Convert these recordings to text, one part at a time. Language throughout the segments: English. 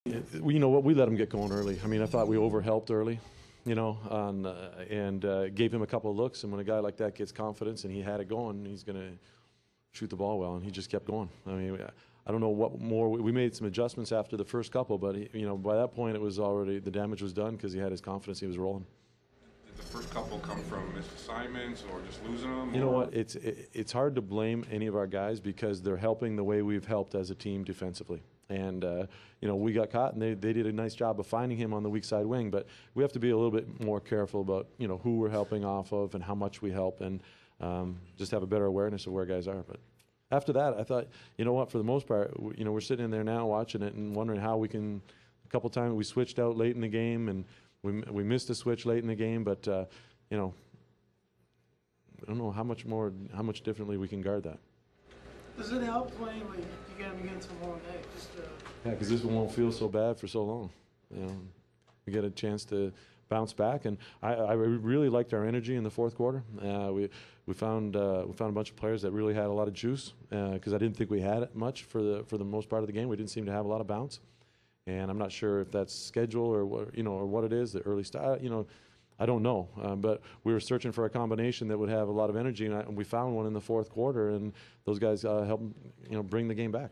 You know what? We let him get going early. I mean, I thought we overhelped early, and gave him a couple of looks. And when a guy like that gets confidence and he had it going, he's going to shoot the ball well. And he just kept going. I mean, I don't know what more. We made some adjustments after the first couple, but by that point it was already the damage was done because he had his confidence. He was rolling. Did the first couple come from missed assignments or just losing them? You know what? It's hard to blame any of our guys because they're helping the way we've helped as a team defensively. And we got caught, and they did a nice job of finding him on the weak side wing. But we have to be a little bit more careful about who we're helping off of and how much we help, and just have a better awareness of where guys are. But after that, I thought, for the most part, we're sitting in there now watching it and wondering how we can. A couple times we switched out late in the game, and we missed a switch late in the game. But I don't know how much differently we can guard that. Does it help playing when you get them against a long day? Yeah, because this one won't feel so bad for so long. We get a chance to bounce back, and I really liked our energy in the fourth quarter. We found a bunch of players that really had a lot of juice because I didn't think we had it much for the most part of the game. We didn't seem to have a lot of bounce, and I'm not sure if that's schedule or what it is. The early start, I don't know, but we were searching for a combination that would have a lot of energy, and we found one in the fourth quarter, and those guys helped bring the game back.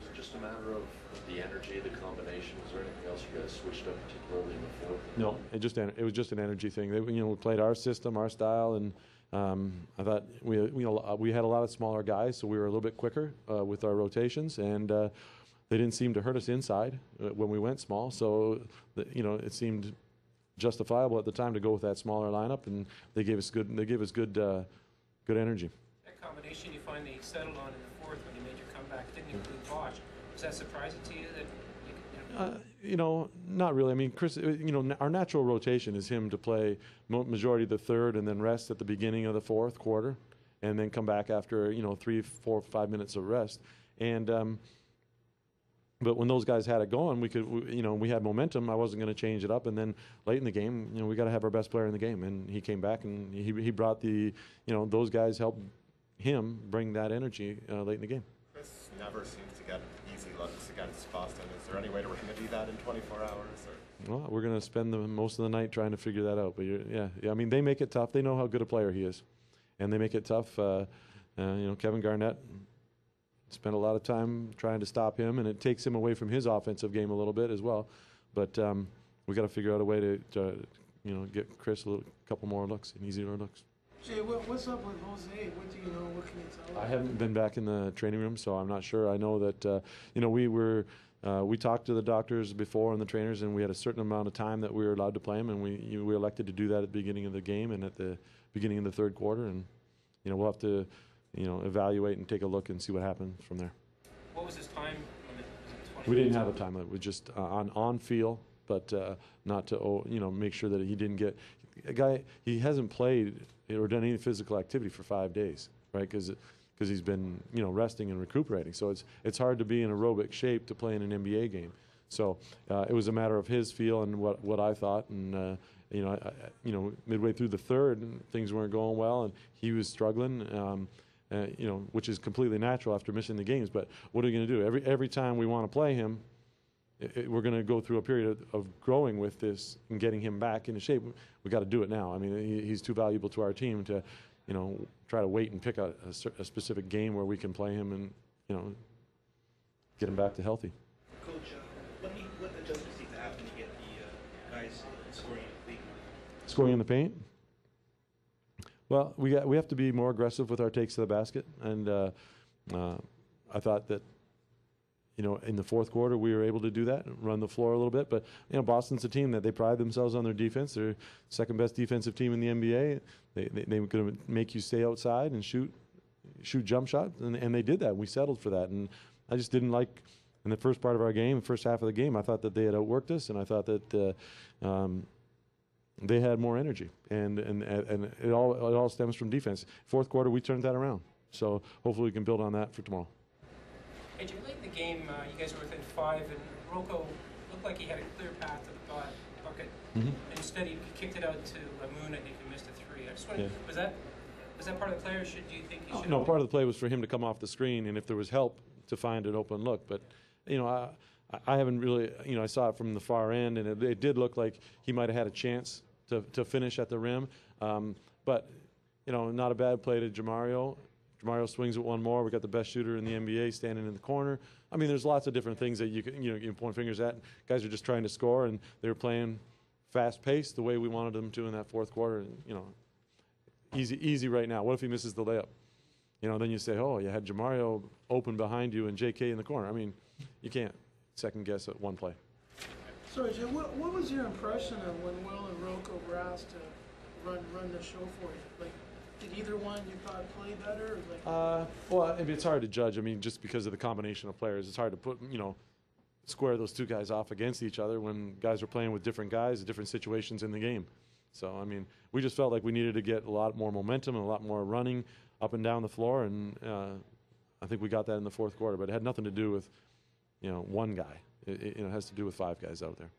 Is it just a matter of the energy, the combination? Was there anything else you guys switched up particularly in the fourth? No, it was just an energy thing. We played our system, our style, and I thought we had a lot of smaller guys, so we were a little bit quicker with our rotations, and they didn't seem to hurt us inside when we went small. So it seemed justifiable at the time to go with that smaller lineup, and they gave us good energy. That combination you finally settled on in the fourth when you made your comeback didn't include Bosch. Was that surprising to you that not really. I mean, Chris, our natural rotation is him to play majority of the third and then rest at the beginning of the fourth quarter, and then come back after 3, 4, 5 minutes of rest. And but when those guys had it going, we had momentum. I wasn't going to change it up. And then late in the game, we got to have our best player in the game. And he came back, and he brought those guys helped him bring that energy late in the game. Chris never seems to get easy looks against Boston. Is there any way to remedy that in 24 hours? Or? Well, we're going to spend most of the night trying to figure that out. But yeah. I mean, they make it tough. They know how good a player he is, and they make it tough. Kevin Garnett spent a lot of time trying to stop him, and it takes him away from his offensive game a little bit as well. But we got to figure out a way to get Chris a couple more looks and easier looks. Jay, what's up with Jose? What do you know? What can you tell us? I haven't been back in the training room, so I'm not sure. I know that we talked to the doctors before and the trainers, and we had a certain amount of time that we were allowed to play him, and we elected to do that at the beginning of the game and at the beginning of the third quarter, and we'll have to evaluate and take a look and see what happens from there. What was his time limit? We didn't have a time limit. We just on feel, but not to make sure that he didn't get a guy. He hasn't played or done any physical activity for 5 days, right? Because he's been resting and recuperating. So it's hard to be in aerobic shape to play in an NBA game. So it was a matter of his feel and what I thought, and midway through the third, things weren't going well, and he was struggling. Which is completely natural after missing the games. But what are you going to do? Every time we want to play him, we're going to go through a period of growing with this and getting him back into shape. We got to do it now. I mean, he's too valuable to our team to, try to wait and pick a specific game where we can play him and, get him back to healthy. Coach, what adjustments need to happen to get the guys scoring in the paint? Scoring in the paint? Well, we have to be more aggressive with our takes to the basket, and I thought that in the fourth quarter we were able to do that, run the floor a little bit. But Boston's a team that they pride themselves on their defense. They're second best defensive team in the NBA. They're going to make you stay outside and shoot jump shots, and they did that. We settled for that, and I just didn't like in the first part of our game, the first half of the game. I thought that they had outworked us, and I thought that. They had more energy, and it all stems from defense. Fourth quarter, we turned that around. So hopefully we can build on that for tomorrow. Hey, late in the game, you guys were within 5, and Rocco looked like he had a clear path to the bucket. Mm-hmm. And instead, he kicked it out to Moon. I think he missed a 3. I just wondered, was that part of the play, or do you think he should? No, part of the play was for him to come off the screen, and if there was help, to find an open look. But I haven't really, I saw it from the far end, and it did look like he might have had a chance to finish at the rim. But, not a bad play to Jamario. Jamario swings it one more. We got the best shooter in the NBA standing in the corner. I mean, there's lots of different things that you can point fingers at. Guys are just trying to score, and they were playing fast-paced the way we wanted them to in that fourth quarter. And, easy right now. What if he misses the layup? Then you say, oh, you had Jamario open behind you and JK in the corner. I mean, you can't second guess at one play. Sorry, Jay, what was your impression of when Will and Rocco were asked to run the show for you? Like, did either one you thought play better? Or like? Well, I mean, it's hard to judge. I mean, just because of the combination of players, it's hard to put, square those two guys off against each other when guys are playing with different guys at different situations in the game. So, I mean, we just felt like we needed to get a lot more momentum and a lot more running up and down the floor, and I think we got that in the fourth quarter. But it had nothing to do with, one guy. It has to do with 5 guys out there.